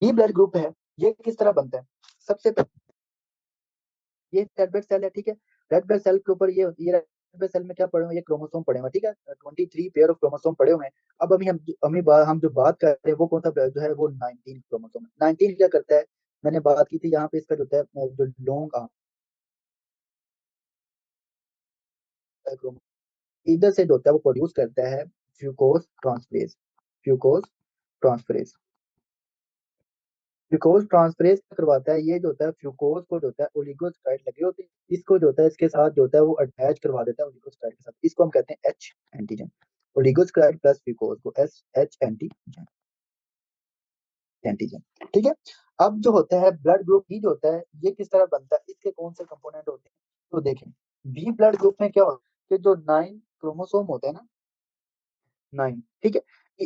B blood group है, ये किस तरह बनता है? सबसे पहले ये रेड ब्लड सेल है, ठीक है। रेड ब्लड सेल के ऊपर ये रेड ब्लड सेल में क्या पड़े हुए हैं? ये क्रोमोसोम पड़े हुए हैं, ठीक है। 23 पेयर ऑफ क्रोमोसोम पड़े हुए हैं। अब अभी हम जो बात कर रहे हैं वो कौन सा जो है, वो 19 क्रोमोसोम है। 19 क्या करता है? मैंने बात की थी यहाँ पे, इसका जो होता है जो लॉन्ग आर्म इधर से जो होता है वो प्रोड्यूस करता है फ्यूकोस ट्रांसफरेज। फ्यूकोस ट्रांसफरेज ग्लूकोज ट्रांसफरेज करवाता है। ये जो होता है फ्यूकोज को जो होता है ओलिगोसाइड लगे होते हैं, इसको जो होता है इसके साथ जो होता है वो अटैच करवा देता है ओलिगोसाइड के साथ। इसको हम कहते हैं एच एंटीजन। ओलिगोसाइड प्लस फ्यूकोज को एस एच एंटीजन। एंटीजन, ठीक है। अब जो होता है ब्लड ग्रुप बी जो होता है, ये किस तरह बनता है, इसके कौन से कंपोनेंट होते हैं? तो देखें, बी ब्लड ग्रुप में क्या होता है कि जो 9 क्रोमोसोम होते हैं ना, 9, ठीक है।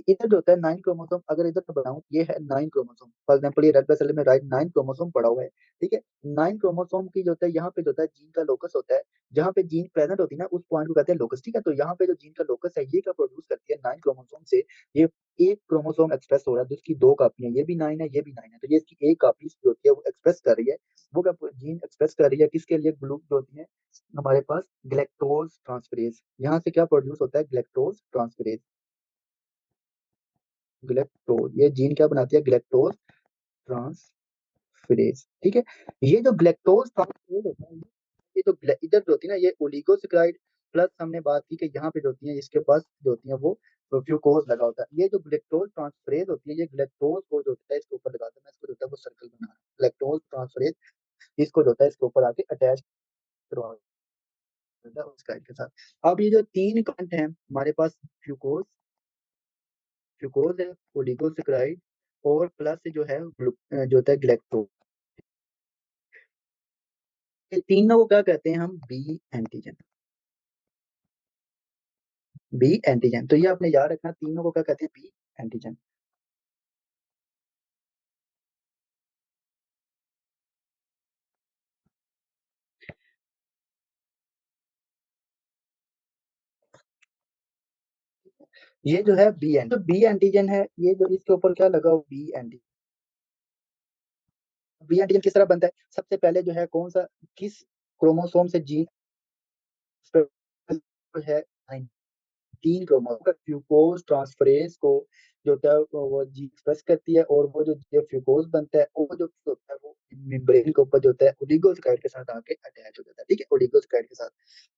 इधर जो होता है 9 क्रोमोसोम, अगर इधर मैं बनाऊं, ये है 9 क्रोमोसोम। फॉर एग्जाम्पल ये रेड ब्लड सेल में राइट 9 क्रोमोसोम पड़ा हुआ है, ठीक है। 9 क्रोमोसोम की जो होता है यहाँ पे जो होता है जीन का लोकस होता है। जहाँ पे जीन प्रेजेंट होती है ना, उस पॉइंट को कहते हैं लोकस, ठीक है। तो यहाँ पे जो जीन का लोकस है, ये क्या प्रोड्यूस करती है 9 क्रोमोसोम से। ये एक क्रोमोसोम एक्सप्रेस हो रहा है जिसकी 2 कापियां, ये भी 9 है, ये भी 9 है, तो ये इसकी एक कापी जो होती है वो एक्सप्रेस कर रही है। वो क्या जीन एक्सप्रेस कर रही है किसके लिए? ग्लूक जो होती है हमारे पास ग्लेक्टोज ट्रांसफरेज। यहाँ से क्या प्रोड्यूस होता है? Galactose transferase. ग्लेक्टोज, ये जीन क्या बनाती है? ग्लेक्टोज ट्रांसफरेज, ठीक है। ये जो ग्लेक्टोज ट्रांसफरेज होता है, ये जो इधर जो होती है ना, ये ओलिगोसेक्राइड प्लस हमने बात की कि यहाँ पे जो होती है इसके पास जो होती है वो फ्यूकोज लगा होता है। ये जो ग्लेक्टोज ट्रांसफरेज होती है, ये ग्लेक्टोज को जो होता है इसके ऊपर लगाता है। मैं इसको जो होता है वो सर्कल बना रहा हूँ, ग्लेक्टोज ट्रांसफरेज। इसको जो होता है इसके ऊपर आके अटैच करवा देता है उस गाइड के साथ। अब ये जो 3 कंट हैं हमारे पास, फ्यूकोज फ्यूकोज है, ओलिगोसेक्राइड और प्लस जो है जो होता है ग्लेक्टोज। ये तीनों को क्या कहते हैं हम? B antigen. बी एंटीजन, तो ये आपने याद रखना, तीनों को क्या कहते हैं? B antigen. ये जो है बी एंटीजन, तो बी एंटीजन है ये जो इसके ऊपर क्या लगा? B antigen. बी एंटीजन किस तरह बनता है? सबसे पहले जो है कौन सा, किस क्रोमोसोम से जीन है? 3 क्रोमोसोम फ्यूकोज ट्रांसफरेज को जो होता है वो जी एक्सप्रेस करती है, और वो जो फ्यूकोज बनता है वो जो होता है वो मेम्ब्रेन के ऊपर जो होता है ओलिगोसाइड के साथ आके अटैच हो जाता है, ठीक है। ओलिगोसाइड के साथ,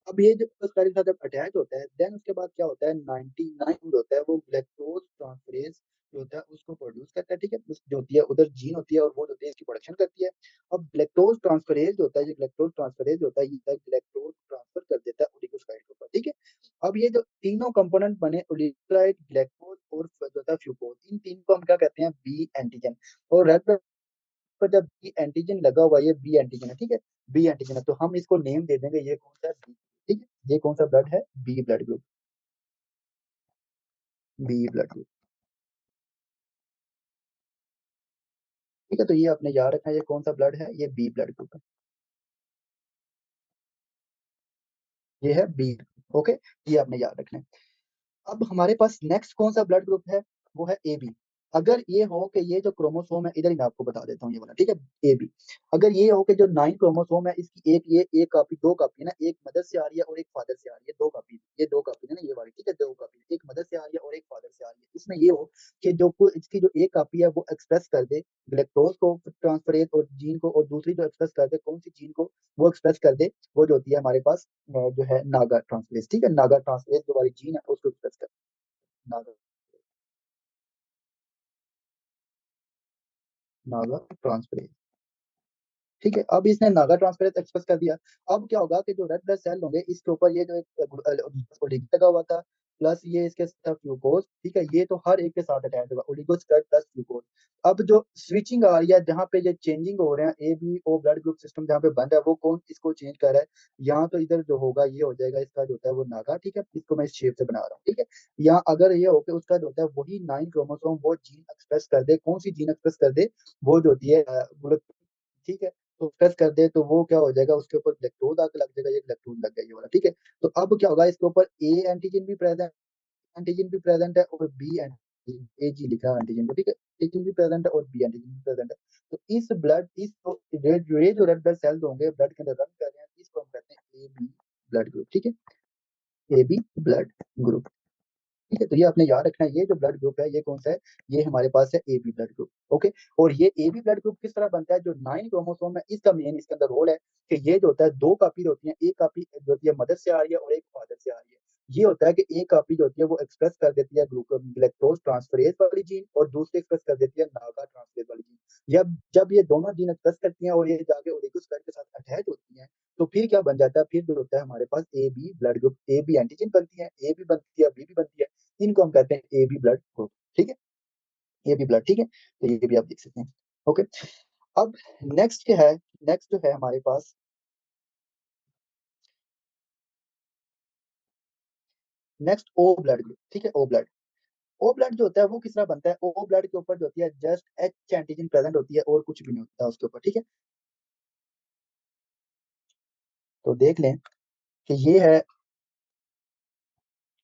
अब ये जो ओलिगोसाइड के साथ जब अटैच होता है, देन उसके बाद क्या होता है? 99 जो होता है वो ग्लूकोज ट्रांसफरेज जो होता है उसको प्रोड्यूस करता है, ठीक है। जो होती है उधर जीन होती है और वो जो होती है इसकी प्रोडक्शन करती है। अब ग्लैक्टोज ट्रांसफरेज जो होता है, ये ग्लैक्टोज ट्रांसफरेज होता है, ये ग्लैक्टोज ट्रांसफर कर देता है ओलिगोसाइड के ऊपर, ठीक है। अब ये जो तीनों कंपोनेंट बने, ओलिगोसाइड, ग्लैक्टोज और जो था फ्यूकोज, इन तीन को हम क्या कहते हैं? B antigen. और रेड ब्लड पर जब बी एंटीजन लगा हुआ है, ये बी एंटीजन है, ठीक है। बी एंटीजन है, तो हम इसको नेम दे देंगे, ये कौन सा है? बी, ठीक है। ये कौन सा ब्लड है? B blood group. B blood group, ठीक है। तो ये आपने याद रखना, ये कौन सा ब्लड है? ये बी ब्लड ग्रुप है। ये है बी, ओके। ये आपने याद रखना है। अब हमारे पास नेक्स्ट कौन सा ब्लड ग्रुप है? वो है ए बी। अगर ये हो कि ये जो क्रोमोसोम है, इधर ही मैं आपको बता देता हूँ ये वाला, ठीक है। ए बी, अगर ये हो कि जो 9 क्रोमोसोम है इसकी एक कापी, 2 कापी है ना, एक मदर से आ रही है और एक फादर से आ रही है, 2 कापी, ये 2 कापी है ना ये वाली, ठीक है। 2 कापी, एक मदर से आ रही है और एक फादर से आ रही है। इसमें ये हो कि इसकी जो एक कापी है वो एक्सप्रेस कर दे ग्लूकोज को ट्रांसफरेज और जीन को, और दूसरी जो एक्सप्रेस कर दे कौन सी जीन को? वो एक्सप्रेस कर दे वो जो होती है हमारे पास जो है नागा ट्रांसफरेज, ठीक है। नागा ट्रांसफरेज जो वाली जीन है उसको एक्सप्रेस कर नागा नागा ट्रांसफरेज, ठीक है। अब इसने नागा ट्रांसफरेज एक्सप्रेस कर दिया। अब क्या होगा कि जो रेड ब्लड सेल होंगे इसके ऊपर ये जो एक ओलिगो लगा हुआ था, प्लस ये इसके साथ फ्यूकोज, ठीक है। ये तो हर एक के साथ अटैच होगा, ओलिगोस्क्वाड प्लस फ्यूकोज। अब जो स्विचिंग आ रही है, जहाँ पे ये चेंजिंग हो रहे हैं, A B O blood group system जहाँ पे बन रहा है, वो कौन इसको चेंज कर रहा है? यहाँ तो इधर जो होगा ये हो जाएगा इसका जो होता है वो नागा, ठीक है। इसको मैं इस शेप से बना रहा हूँ, ठीक है। यहाँ अगर ये हो कि उसका जो होता है वही 9 क्रोमोसोम वो जीन एक्सप्रेस कर दे, कौन सी जीन एक्सप्रेस कर दे? वो जो होती है ठीक है। तो प्रेस कर दे तो वो क्या हो जाएगा? उसके ऊपर इलेक्ट्रोड आके लग जाएगा, ये इलेक्ट्रोड लग गया ये वाला, ठीक है। तो अब क्या होगा? इसके ऊपर ए एंटीजन भी प्रेजेंट है और बी एंटीजन ए जी लिखा है एंटीजन को, ठीक है, एंटीजन भी प्रेजेंट है और बी एंटीजन भी प्रेजेंट है। तो इस ब्लड इस ये जो रेड ब्लड सेल्स होंगे ब्लड के अंदर रन कर रहे हैं, इसको हम कहते हैं ए बी ब्लड ग्रुप, ठीक है, ए बी ब्लड ग्रुप, ठीक है। तो ये आपने याद रखना है, ये जो ब्लड ग्रुप है ये कौन सा है, ये हमारे पास है A B blood group, okay. और ये ए बी ब्लड ग्रुप किस तरह बनता है, जो 9 क्रोमोसोम है इसका मेन इसके अंदर रोल है कि ये जो होता है दो कापी होती है, एक कापी जो होती है मदर से आ रही है और एक फादर से आ रही है। ये होता है कि एक कापी जो होती है वो एक्सप्रेस कर देती है ग्लूकोज ट्रांसफरेज वाली जीन, और दूसरी एक्सप्रेस कर देती है नागा ट्रांसफरेज वाली जीन। जब जब ये दोनों जीन एक्सप्रेस करती हैं और ये जाके ओलिगोसाइट के साथ अटैच होती हैं, तो फिर क्या बन जाता है, फिर जो होता है हमारे पास A B blood group, A B antigen बनती है, ए बी बनती है, बी भी बनती है, इनको हम कहते हैं ए बी ब्लड ग्रुप, ठीक है, ए बी ब्लड, ठीक है। तो ये भी आप देख सकते हैं, ओके। अब नेक्स्ट क्या है, नेक्स्ट जो है हमारे पास, नेक्स्ट ओ ब्लड ग्रुप, ठीक है, ओ ब्लड। ओ ब्लड जो होता है वो किस तरह बनता है, ओ ब्लड के ऊपर जो होती है जस्ट एच एंटीजन प्रेजेंट होती है और कुछ भी नहीं होता उसके ऊपर, ठीक है। तो देख लें कि ये है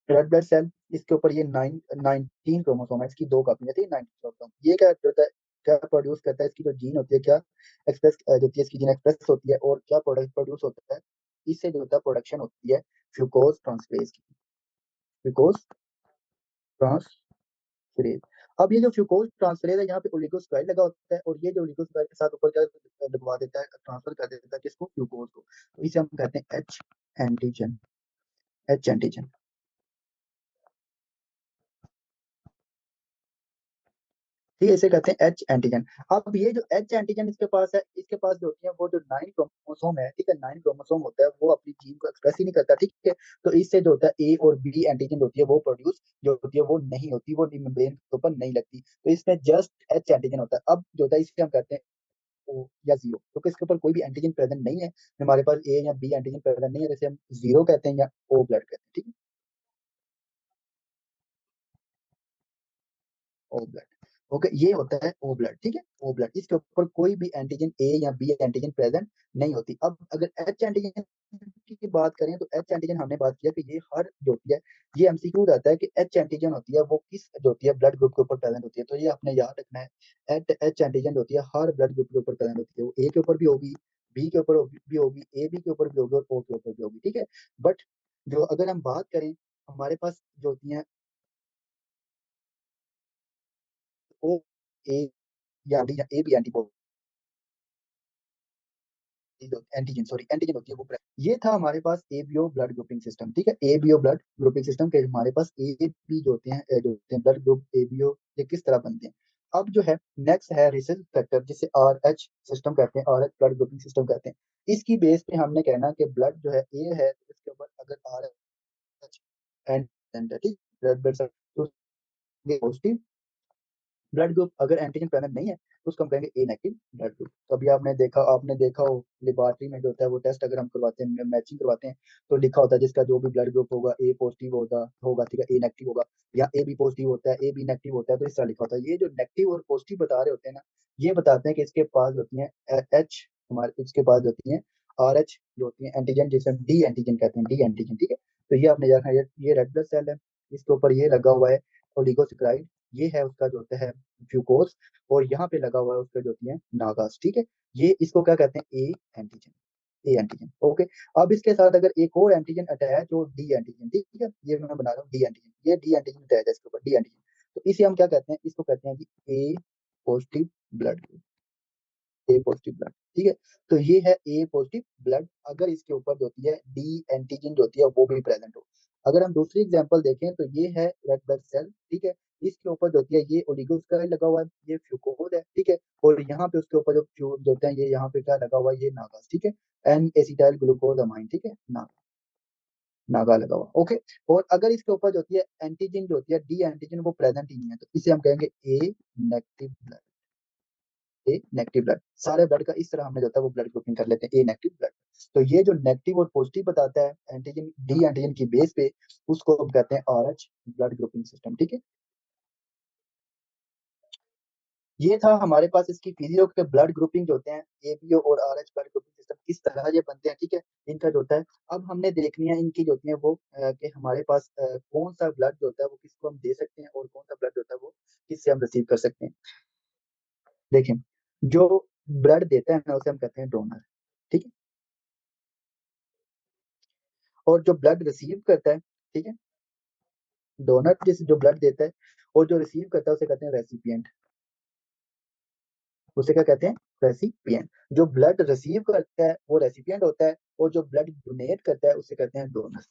रेड ब्लड सेल, इसके ऊपर ये 19 क्रोमोसोम है, इसकी दो कापी है, ठीक है, 19 क्रोमोसोम। ये क्या होता है, क्या प्रोड्यूस करता है, इसकी जो जीन होती है क्या एक्सप्रेस जो होती है, इसकी जीन एक्सप्रेस होती है और क्या प्रोडक्ट प्रोड्यूस होता है, इससे जो होता है प्रोडक्शन होती है ग्लूकोज ट्रांसफरेज की, ग्लूकोज ट्रांसफरेज। अब ये जो ग्लूकोज ट्रांसफरेज है यहाँ पे ओलिगोस्क्राइड लगा होता है, और ये जो ओलिगोस्क्राइड के साथ ऊपर क्या लगवा देता है, ट्रांसफर कर देता है किसको, ग्लूकोज को, तो इसे हम कहते हैं एच एंटीजन, एच एंटीजन, ठीक है, इसे कहते हैं एच एंटीजन। अब ये जो एच एंटीजन इसके पास है, इसके पास जो होती है वो जो 9 क्रोमोसोम है, ठीक है, 9 क्रोमोसोम होता है, वो अपनी जीन को एक्सप्रेस ही नहीं करता, ठीक है। तो इससे जो होता है ए और बी एंटीजन जो होती है वो प्रोड्यूस जो होती है वो नहीं होती, वो मेम्ब्रेन के ऊपर नहीं लगती, तो इसमें जस्ट एच एंटीजन होता है। अब जो होता है इसे हम कहते हैं ओ या जीरो, क्योंकि इसके ऊपर कोई भी एंटीजन प्रेजेंट नहीं है, हमारे पास ए या बी एंटीजन प्रेजेंट नहीं है, जैसे हम जीरो कहते हैं या ओ ब्लड कहते हैं, ठीक है, ओ ब्लड, ओके, ये होता है ओ ब्लड, ठीक है, ओ ब्लड, इसके ऊपर कोई भी एंटीजन ए या बी एंटीजन प्रेजेंट नहीं होती। अब अगर एच एंटीजन की बात करें, तो एच एंटीजन हमने बात किया कि ये हर जो होती है, ये एमसीक्यू रहता है कि एच एंटीजन होती है वो किस जो होती है ब्लड ग्रुप के ऊपर प्रेजेंट होती है, तो ये आपने याद रखना है, एच एच एंटीजन जो होती है हर ब्लड ग्रुप के ऊपर प्रेजेंट होती है, वो ए के ऊपर भी होगी, बी के ऊपर भी होगी, ए बी के ऊपर भी होगी और ओ के ऊपर भी होगी, ठीक है। बट जो अगर हम बात करें, हमारे पास जो होती है ओ ए या डी या A B antigen, sorry antigen होती है वो ये था हमारे पास एबीओ ब्लड ग्रुपिंग सिस्टम, ठीक है, एबीओ ब्लड ग्रुपिंग सिस्टम के हमारे पास ए बी जो होते हैं जो होते हैं ब्लड ग्रुप एबीओ, ये किस तरह बनते हैं। अब जो है नेक्स्ट है रिसेस फैक्टर, जिसे आर एच सिस्टम कहते हैं, R H blood grouping system कहते हैं। इसकी बेस पे हमने कहना कि ब्लड जो है ए है, तो इसके ऊपर अगर आर एच एंड ठीक ब्लड ब्लड तो पॉजिटिव ब्लड ग्रुप, अगर एंटीजन प्रेजेंट नहीं है तो उसको हम कहेंगे ए नेगेटिव ब्लड ग्रुप। तो अभी आपने देखा हो लेबोरेटरी में जो होता है वो टेस्ट अगर हम करवाते हैं, मैचिंग करवाते हैं, तो लिखा होता है जिसका जो भी ब्लड ग्रुप होगा ए पॉजिटिव होगा, ठीक है, ए नेगेटिव होगा, या ए बी पॉजिटिव होता है, ए बी नेगेटिव होता है, तो इस तरह लिखा होता है। ये जो नेगेटिव और पॉजिटिव बता रहे होते हैं ना, ये बताते हैं कि इसके पास होती है एच, हमारे इसके पास होती है आर एच जो होती है एंटीजन, जिसे हम डी एंटीजन कहते हैं, डी एंटीजन, ठीक है। तो ये आपने देखा, ये रेड ब्लड सेल है, इसके ऊपर ये लगा हुआ है ओलिगोसेक्राइड, ये है उसका जो होता है ग्लूकोज, और यहाँ पे लगा हुआ है उसका जो होती है नागास, ठीक है। ये इसको क्या कहते हैं, A antigen, A antigen, okay. अब इसके साथ अगर एक और एंटीजन अटैच हो, डी एंटीजन, ठीक है, ये मैं बना रहा हूँ डी एंटीजन, ये डी एंटीजन अटैच है इसके ऊपर, डी एंटीजन, तो इसे हम क्या कहते हैं, इसको कहते हैं कि ए पॉजिटिव ब्लड, ए पॉजिटिव ब्लड, ठीक है। तो ये है ए पॉजिटिव ब्लड, अगर इसके ऊपर जो होती है डी एंटीजन जो होती है वो भी प्रेजेंट हो। अगर हम दूसरी एग्जांपल देखें, तो ये है रेड ब्लड सेल, ठीक है, इसके ऊपर जो होती है ये ओलिगोस्क्राइड लगा हुआ है, ये फ्लूकोज है, ठीक है, और यहाँ पे उसके ऊपर जो होते हैं, ये यहाँ पे क्या लगा हुआ है, ये नागास, ठीक है, एन एसिटाइल ग्लूकोज अमाइन, ठीक है, नागा लगा हुआ, ओके। और अगर इसके ऊपर जो होती है एंटीजन जो होती है डी एंटीजन वो प्रेजेंट ही नहीं है, तो इसे हम कहेंगे ए नेगेटिव ब्लड, ए नेगेटिव ब्लड। सारे ब्लड का इस तरह हमने जो होता है वो ब्लड ग्रुपिंग कर लेते हैं, ए नेगेटिव ब्लड। तो ये जो नेगेटिव और पॉजिटिव बताता है एंटीजन डी एंटीजन की बेस पे, उसको हम कहते हैं R H blood grouping system, ठीक है। ये था हमारे पास इसकी फिजियो के ब्लड ग्रुपिंग जो होते हैं, एबीओ और आरएच ब्लड ग्रुपिंग सिस्टम किस तरह ये बनते हैं, ठीक है, इनका जो होता है। अब हमने देखनी है इनकी जो होती है वो कि हमारे पास कौन सा ब्लड जो होता है वो किसको हम दे सकते हैं और कौन सा ब्लड जो होता है वो किससे हम रिसीव कर सकते हैं। देखें, जो ब्लड देता है ना उसे हम कहते हैं डोनर, ठीक है। और जो ब्लड रिसीव करता है, ठीक है, डोनर जिस जो ब्लड देता है, और जो रिसीव करता है उसे कहते हैं रेसिपिएंट। उसे क्या कहते हैं? रेसिपिएंट। जो ब्लड रिसीव करता है वो रेसिपिएंट होता है, और जो ब्लड डोनेट करता है उसे कहते हैं डोनर।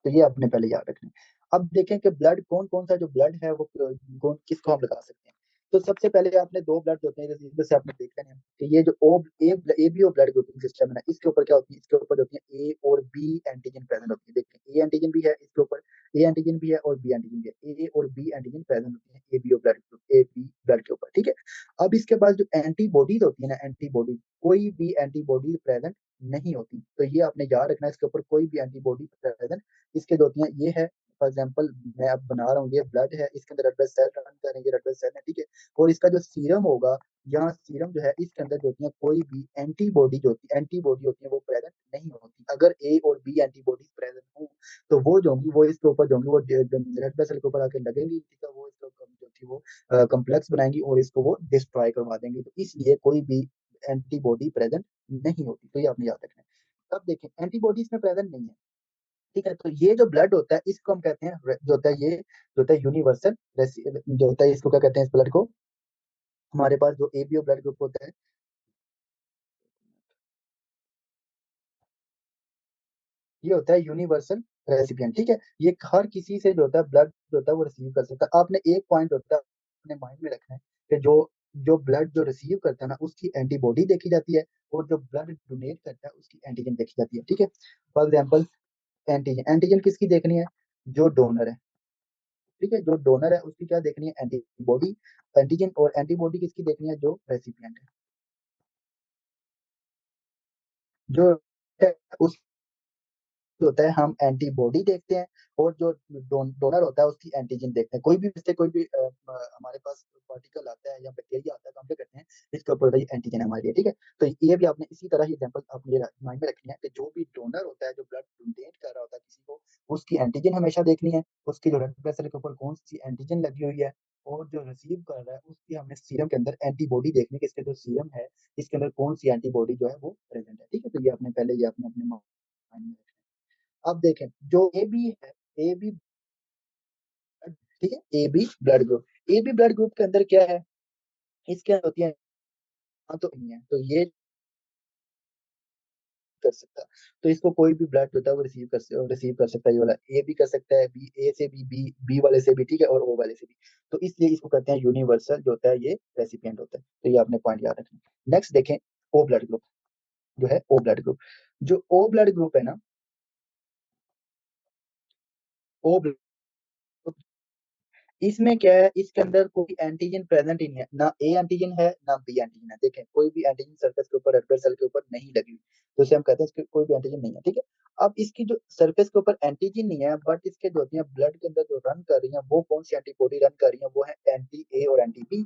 तो ये आपने पहले याद रखना है। अब देखें कि ब्लड कौन कौन सा जो ब्लड है वो कौन किसको हम लगा सकते हैं। तो सबसे पहले आपने दो ब्लड होते हैं, जैसे आपने देखा है कि ये जो O A B O blood grouping system है ना, इसके ऊपर क्या होती है, इसके ऊपर होती है ए और बी एंटीजन प्रेजेंट होती है। देखिए, ए एंटीजन भी है इसके ऊपर, ए एंटीजन भी है और बी एंटीजन भी है, ए और बी एंटीजन प्रेजेंट होती है A B O blood group, A B blood के ऊपर, ठीक है। अब इसके पास जो एंटीबॉडीज होती है ना, एंटीबॉडी, कोई भी एंटीबॉडी प्रेजेंट नहीं होती। तो ये आपने याद रखना है, इसके ऊपर कोई भी एंटीबॉडी प्रेजेंट इसके जो होती है ये है। फॉर एग्जाम्पल, मैं अब बना रहा हूँ, ये ब्लड है, इसके अंदर रेड ब्लड सेल रन करेंगे, रेड ब्लड सेल है, ठीक है। और इसका जो सीरम होगा, यहाँ सीरम जो है इसके अंदर जो होती है कोई भी एंटीबॉडी होती है वो प्रेजेंट नहीं होती। अगर ए और बी एंटीबॉडीज प्रेजेंट हो तो वो जो होंगी वो इसके ऊपर जो होंगी वो रेड ब्लड सेल के ऊपर आके लगेंगी, ठीक है, वो इसके ऊपर जो थी वो कम्प्लेक्स बनाएंगी और इसको वो डिस्ट्रॉय करवा देंगे। तो इसलिए कोई भी एंटीबॉडी प्रेजेंट नहीं होती। तो ये आपने याद रखना है। अब देखें, एंटीबॉडी इसमें प्रेजेंट नहीं है, ठीक है। तो ये जो ब्लड होता है इसको हम कहते हैं जो होता है ये जो होता है यूनिवर्सल जो होता है, इसको क्या कहते हैं इस ब्लड को, हमारे पास जो एबीओ ब्लड ग्रुप होता है, ये होता है यूनिवर्सल रेसिपिएंट, ठीक है। ये हर किसी से जो होता है ब्लड जो होता है वो रिसीव कर सकता है। आपने एक पॉइंट होता है अपने माइंड में रखना है कि जो जो ब्लड जो रिसीव करता है ना उसकी एंटीबॉडी देखी जाती है, और जो ब्लड डोनेट करता है उसकी एंटीजन देखी जाती है, ठीक है। फॉर एग्जाम्पल, एंटीजन एंटीजन किसकी देखनी है? जो डोनर है, ठीक है, जो डोनर है उसकी क्या देखनी है? Antibody, antigen. और एंटीबॉडी किसकी देखनी है? जो रेसिपिएंट है, जो उस होता है हम एंटीबॉडी देखते हैं, और जो डोनर होता है उसकी एंटीजन देखते हैं। कोई भी इससे कोई भी हमारे पास पार्टिकल आता है या बैक्टीरिया आता है तो हम क्या करते हैं, इसके ऊपर भाई एंटीजन है हमारे लिए, ठीक है। तो ये भी आपने इसी तरह ही एग्जांपल आपने माइंड में रखनी है कि जो भी डोनर होता है, जो ब्लड डोनेट कर रहा होता है किसी को, उसकी एंटीजन हमेशा देखनी है, उसकी जो रेड ब्लड सेल के ऊपर कौन सी एंटीजन लगी हुई है। और जो रिसीव कर रहा है उसकी हमने सीरम के अंदर एंटीबॉडी देखनी है कि इसके जो सीरम है इसके अंदर कौन सी एंटीबॉडी जो है वो प्रेजेंट है, ठीक है। तो ये आपने पहले ये आपने अपने माइंड में। अब देखें, जो ए बी है, ए बी, ठीक है, A B blood group, A B blood group के अंदर क्या है, इसके अंदर होती है, हाँ तो नहीं है, तो ये कर सकता। तो इसको कोई भी ब्लड होता है वो रिसीव कर सकता है। ये वाला ए भी कर सकता है, बी ए से भी, बी बी वाले से भी, ठीक है, और ओ वाले से भी। तो इसलिए इसको कहते हैं यूनिवर्सल जो होता है ये रेसिपिएंट होता है। तो ये आपने पॉइंट याद रखना। नेक्स्ट देखें, ओ ब्लड ग्रुप, जो है ओ ब्लड ग्रुप, जो ओ ब्लड ग्रुप है ना, ओ ब्लड, इसमें क्या है, इसके अंदर कोई एंटीजन प्रेजेंट ही नहीं है, ना ए एंटीजन है ना बी एंटीजन है। देखें, कोई भी एंटीजन सरफेस के ऊपर, रेड ब्लड सेल के ऊपर नहीं लगी हुई, तो इसे हम कहते हैं इसके कोई भी एंटीजन नहीं है, ठीक है। अब इसकी जो सरफेस के ऊपर एंटीजन नहीं है, बट इसके जो होती है ब्लड के अंदर जो रन कर रही है वो कौन सी एंटीबॉडी रन कर रही है, वो है एंटी ए और एंटी बी।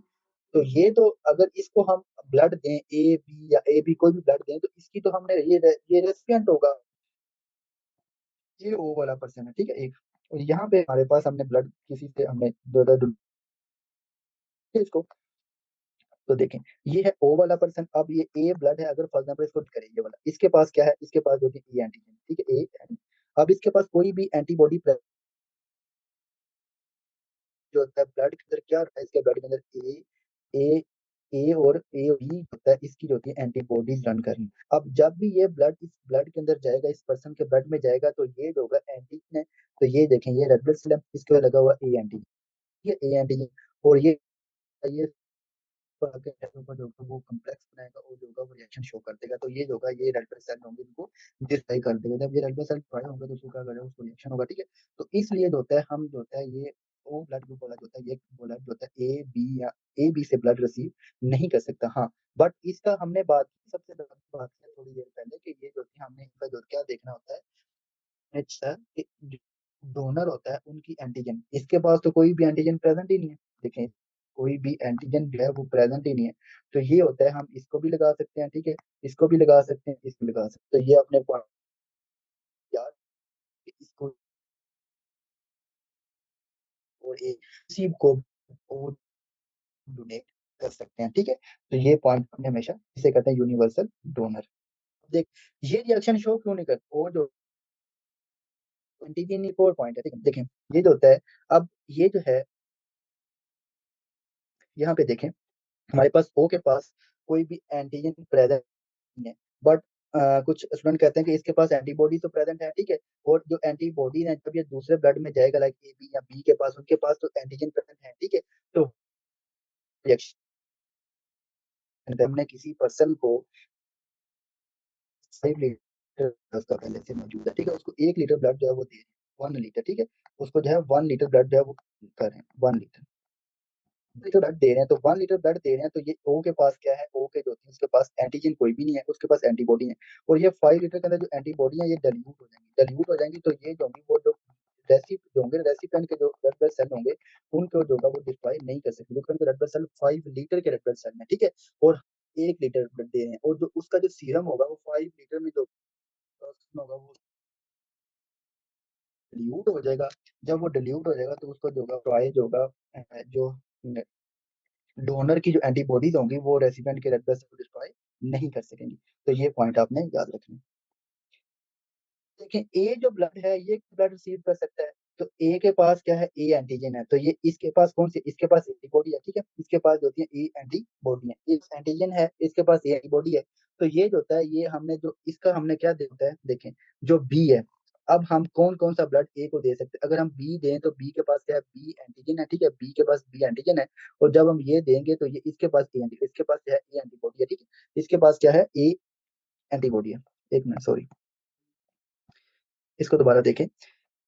तो ये तो अगर इसको हम ब्लड दें, ए बी या ए बी कोई भी ब्लड दें, तो इसकी तो हमने ये रेसिपिएंट होगा, ये ओ वाला पर्सन है, ठीक है, एक। और यहाँ पे हमारे पास हमने ब्लड किसी से हमने दो इसको, तो देखें, ये है ओ वाला पर्सन। अब ये ए ब्लड है, अगर फॉर एग्जाम्पल इसको करें, ये वाला, इसके पास क्या है, इसके पास जो कि ए एंटीजन, ठीक है, ए। अब इसके पास कोई भी एंटीबॉडी जो होता है ब्लड के अंदर क्या होता है, इसके ब्लड के अंदर ए ए और ए बी होता है, इसकी जो होती है एंटीबॉडीज रन करनी। अब जब भी ये ब्लड इस ब्लड के अंदर जाएगा, इस पर्सन के ब्लड में जाएगा, तो ये जो होगा एंटीजन है। तो ये देखें, ये रेड ब्लड सेल है, इसके ऊपर लगा हुआ ए एंटीजन, ये ए एंटीजन। और ये आगे चैनल पर जो होगा वो कॉम्प्लेक्स बनाएगा, और जो होगा वो रिएक्शन शो कर देगा। तो ये जो होगा ये रेड ब्लड सेल होंगे, इनको डिस्ट्रॉय कर देगा। जब ये रेड ब्लड सेल डिस्ट्रॉय होंगे तो उसको क्या करेगा, उसको रिएक्शन होगा, ठीक है। तो इसलिए जो होता है हम जो होता है ये ओ ब्लड ग्रुप वाला जो होता है, ये ब्लड जो होता है ए बी या ए बी से ब्लड रिसीव नहीं कर सकता। हाँ, बट इसका हमने बात की, सबसे बात की थोड़ी देर पहले कि ये जो है हमने इनका जो क्या देखना होता है, अच्छा, डोनर होता है उनकी एंटीजन, इसके पास तो कोई भी एंटीजन प्रेजेंट ही नहीं है। देखें, कोई भी एंटीजन जो है वो प्रेजेंट ही नहीं है। तो ये होता है, हम इसको भी लगा सकते हैं, ठीक है, इसको भी लगा सकते हैं, इसको लगा सकते हैं। तो ये अपने पॉइंट यार, इसको और एक किसी को डोनेट कर सकते हैं, ठीक है। तो ये पॉइंट हमने हमेशा इसे कहते हैं यूनिवर्सल डोनर। देख, ये रिएक्शन शो क्यों नहीं करते, और जो एंटीजन एक और पॉइंट है, ठीक है, देखें, ये जो होता है, अब ये जो है, यहाँ पे देखें, हमारे पास ओ के पास कोई भी एंटीजन प्रेजेंट नहीं है, बट कुछ स्टूडेंट कहते हैं कि इसके पास एंटीबॉडी तो प्रेजेंट है, ठीक है, और जो एंटीबॉडी है जब ये दूसरे ब्लड में जाएगा, लाइक ए बी या बी के पास, उनके पास तो एंटीजन प्रेजेंट है, ठीक है। तो रिएक्शन हमने किसी पर्सन को 5 लीटर उसका पहले से मौजूद है, ठीक है, उसको 1 लीटर ब्लड जो है वो दे रहे हैं, 1 लीटर, ठीक है, उसको जो है 1 लीटर ब्लड जो है वो कर रहे हैं, 1 लीटर ब्लड दे रहे हैं। तो 1 लीटर ब्लड दे रहे हैं, तो ये ओ के पास क्या है, ओ के जो होती है उसके पास एंटीजन कोई भी नहीं है, उसके पास एंटीबॉडी है। और ये 5 लीटर के अंदर जो एंटीबॉडी है ये डाइल्यूट हो जाएंगी, तो ये जो होंगी वो जो जो होंगे रेसिपिएंट के जो रेड ब्लड सेल होंगे, उनको जो होगा वो डिस्ट्रॉय नहीं कर सकते, क्योंकि उनके रेड ब्लड सेल 5 लीटर के रेड ब्लड सेल है, ठीक है, और 1 लीटर ब्लड दे रहे हैं, और जो उसका जो सीरम होगा वो 5 लीटर में जो होगा वो डिल्यूट हो जाएगा। जब वो डिल्यूट हो जाएगा तो उसको जो होगा ट्राई जो होगा, जो डोनर की जो एंटीबॉडीज होंगी वो रेसिपिएंट के रेड ब्लड सेल को डिस्ट्रॉय नहीं कर सकेंगी। तो ये पॉइंट आपने याद रखना। देखिए, ए जो ब्लड है ये ब्लड रिसीव कर सकता है, तो ए के पास क्या है, ए एंटीजन है, तो ये इसके पास कौन सी, इसके पास एंटीबॉडी है, ठीक है, इसके पास जो होती है ए एंटीबॉडी है, इस एंटीजन है, इसके पास ए एंटीबॉडी है। तो ये जो होता है, ये हमने जो इसका हमने क्या देता है, देखें, जो बी है, अब हम कौन कौन सा ब्लड ए को दे सकते हैं, अगर हम बी दें तो बी के पास क्या है, बी एंटीजन है, ठीक है, बी के पास बी एंटीजन है। और जब हम ये देंगे तो ये इसके पास ए इसके पास क्या है, ए एंटीबॉडी है, ठीक है, इसके पास क्या है, ए एंटीबॉडी है। एक मिनट, सॉरी, इसको दोबारा देखें।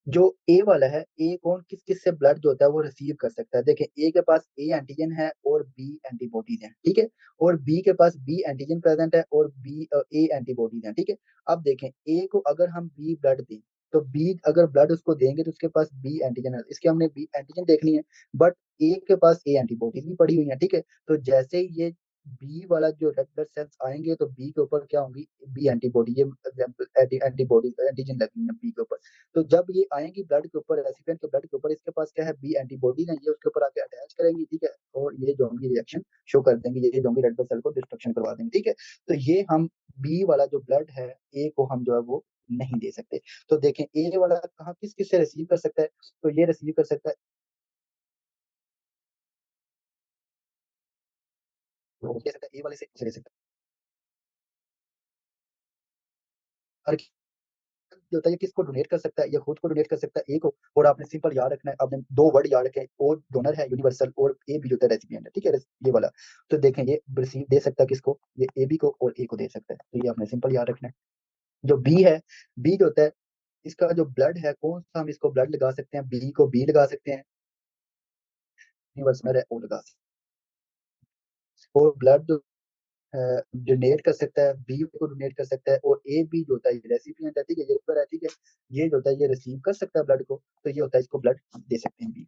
जो ए वाला है, ए कौन किस किस से ब्लड जो होता है वो रिसीव कर सकता है, देखें, ए के पास ए एंटीजन है और बी एंटीबॉडीज है, ठीक है, और बी के पास बी एंटीजन प्रेजेंट है और बी ए एंटीबॉडीज है, ठीक है। अब देखें, ए को अगर हम बी ब्लड दें, तो बी अगर ब्लड उसको देंगे तो उसके पास बी एंटीजन है, इसके हमने बी एंटीजन देखनी है, बट ए के पास ए एंटीबॉडीज भी पड़ी हुई है, ठीक है। तो जैसे ही ये बी वाला जो रेड ब्लड सेल्स आएंगे तो बी के ऊपर क्या होंगी, बी एंटीबॉडी, ये एग्जाम्पल एंटीबॉडी एंटीजन लगी है बी के ऊपर। तो जब ये आएंगी ब्लड के ऊपर, रेसिपिएंट के ब्लड के ऊपर, इसके पास क्या है, बी एंटीबॉडीज है, ये उसके ऊपर आके अटैच करेंगी, ठीक है, और ये जो होंगी रिएक्शन शो कर देंगे, ये जो होंगी रेड ब्लड सेल को डिस्ट्रक्शन करवा देंगे, ठीक है। तो ये हम बी वाला जो ब्लड है, ए को हम जो है वो नहीं दे सकते। तो देखें, ए वाला कहाँ किस किस से रिसीव कर सकता है, तो ये रिसीव कर सकता है, वो दे सकता है, ए वाले से ले सकता है, हर जो होता है ये किसको डोनेट कर सकता है, ये खुद को डोनेट कर सकता है, ए को। और आपने सिंपल याद रखना है, आपने 2 वर्ड याद रखे, ओ डोनर है यूनिवर्सल, और ए भी जो होता है रेसिपिएंट है, ठीक है, ये वाला। तो देखें, ये रिसीव दे सकता है किसको, ये ए बी को और ए को दे सकता है, तो ये आपने सिंपल याद रखना है। जो बी है, बी जो होता है, इसका जो ब्लड है, कौन सा हम इसको ब्लड लगा सकते हैं, बी को बी लगा सकते हैं, यूनिवर्सल है ओ लगा सकते हैं। और ब्लड जो डोनेट कर सकता है, बी को डोनेट कर सकता है, और ए बी जो होता है ये रेसिपिएंट है, ठीक है, ये पर है, ठीक है, ये जो होता है ये रिसीव कर सकता है ब्लड को, तो ये होता है, इसको ब्लड दे सकते हैं बी।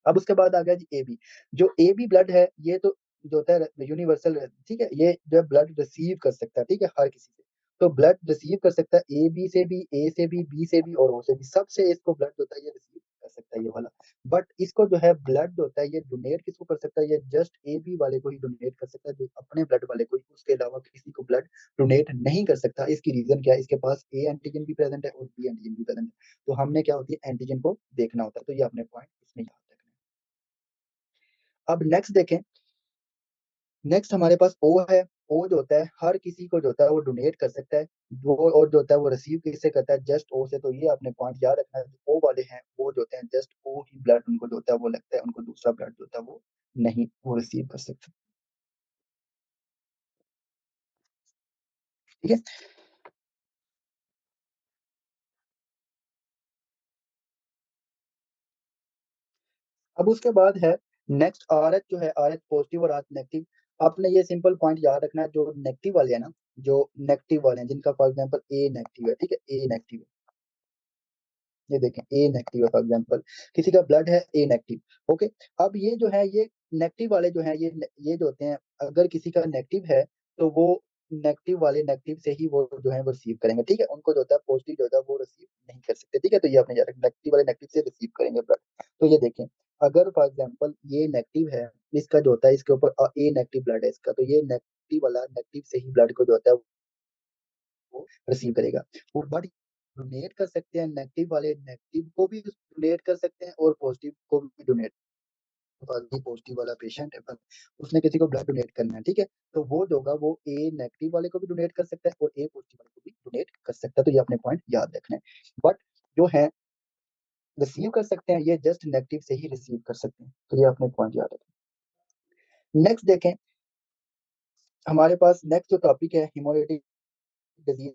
अब उसके बाद आ गया जी ए बी। जो ए बी ब्लड है ये तो जो होता है यूनिवर्सल, ठीक है, ये जो ब्लड रिसीव कर सकता है, ठीक है, हर किसी से। तो ब्लड रिसीव कर सकता है ए बी से भी, ए से भी, बी से भी और ओ से भी, सबसे इसको ब्लड होता है ये रिसीव कर सकता है, ये वाला। बट इसको जो है ब्लड जो होता है ये डोनेट किसको कर सकता है, ये जस्ट ए बी वाले को ही डोनेट कर सकता है, जो अपने ब्लड वाले को ही, उसके अलावा किसी को ब्लड डोनेट नहीं कर सकता। इसकी रीजन क्या है, इसके पास ए एंटीजन भी प्रेजेंट है और बी एंटीजन भी प्रेजेंट है, तो हमने क्या होती है, एंटीजन को देखना होता है, तो ये अपने पॉइंट इसमें याद रखना है। अब नेक्स्ट देखें, नेक्स्ट हमारे पास ओ है। ओ जो होता है हर किसी को जो होता है वो डोनेट कर सकता है, वो, और जो होता है वो रिसीव किससे करता है, जस्ट ओ से। तो ये अपने पॉइंट याद रखना है, जो ओ वाले हैं वो जो होते हैं जस्ट ओ ही ब्लड उनको जो होता है वो लगता है, उनको दूसरा ब्लड जो होता है वो नहीं वो रिसीव कर सकते, ठीक है। अब उसके बाद है नेक्स्ट आर एच, जो है आर एच पॉजिटिव और आर एच नेगेटिव। आपने ये सिंपल पॉइंट याद रखना है, जो नेगेटिव वाले हैं ना, जो नेगेटिव वाले हैं जिनका फॉर एग्जांपल ए नेगेटिव है, ठीक है, ए नेगेटिव है, ये देखें ए नेगेटिव है फॉर एग्जांपल, किसी का ब्लड है ए नेगेटिव। ओके, अब ये जो है ये नेगेटिव वाले जो है ये जो होते हैं, अगर किसी का नेगेटिव है तो वो नेगेटिव वाले नेगेटिव से ही वो जो है वो रिसीव करेंगे, ठीक है, उनको जो होता है पॉजिटिव जो होता है वो रिसीव नहीं कर सकते, ठीक है, तो ये आपने याद रखना, नेगेटिव वाले नेगेटिव से रिसीव करेंगे ब्लड। तो ये देखें, अगर फॉर एग्जांपल ये नेगेटिव है, इसका जो होता है इसके ऊपर ए नेगेटिव ब्लड है इसका, तो ये नेगेटिव वाला नेगेटिव से ही ब्लड को जो होता है वो रिसीव करेगा। वो बट डोनेट कर सकते हैं, नेगेटिव वाले नेगेटिव को भी डोनेट कर सकते हैं और पॉजिटिव को भी डोनेट, पॉजिटिव वाला पेशेंट है पर उसने किसी को ब्लड डोनेट करना है, ठीक है, तो वो जो होगा वो ए नेगेटिव वाले को भी डोनेट कर सकता है और ए पॉजिटिव वाले को भी डोनेट कर सकता है, तो ये अपने पॉइंट याद रखना है। बट जो है रिसीव कर सकते हैं ये जस्ट नेगेटिव से ही रिसीव कर सकते हैं, तो ये अपने पॉइंट याद रखें। नेक्स्ट देखें, हमारे पास नेक्स्ट जो टॉपिक है हिमोलिटिक डिजीज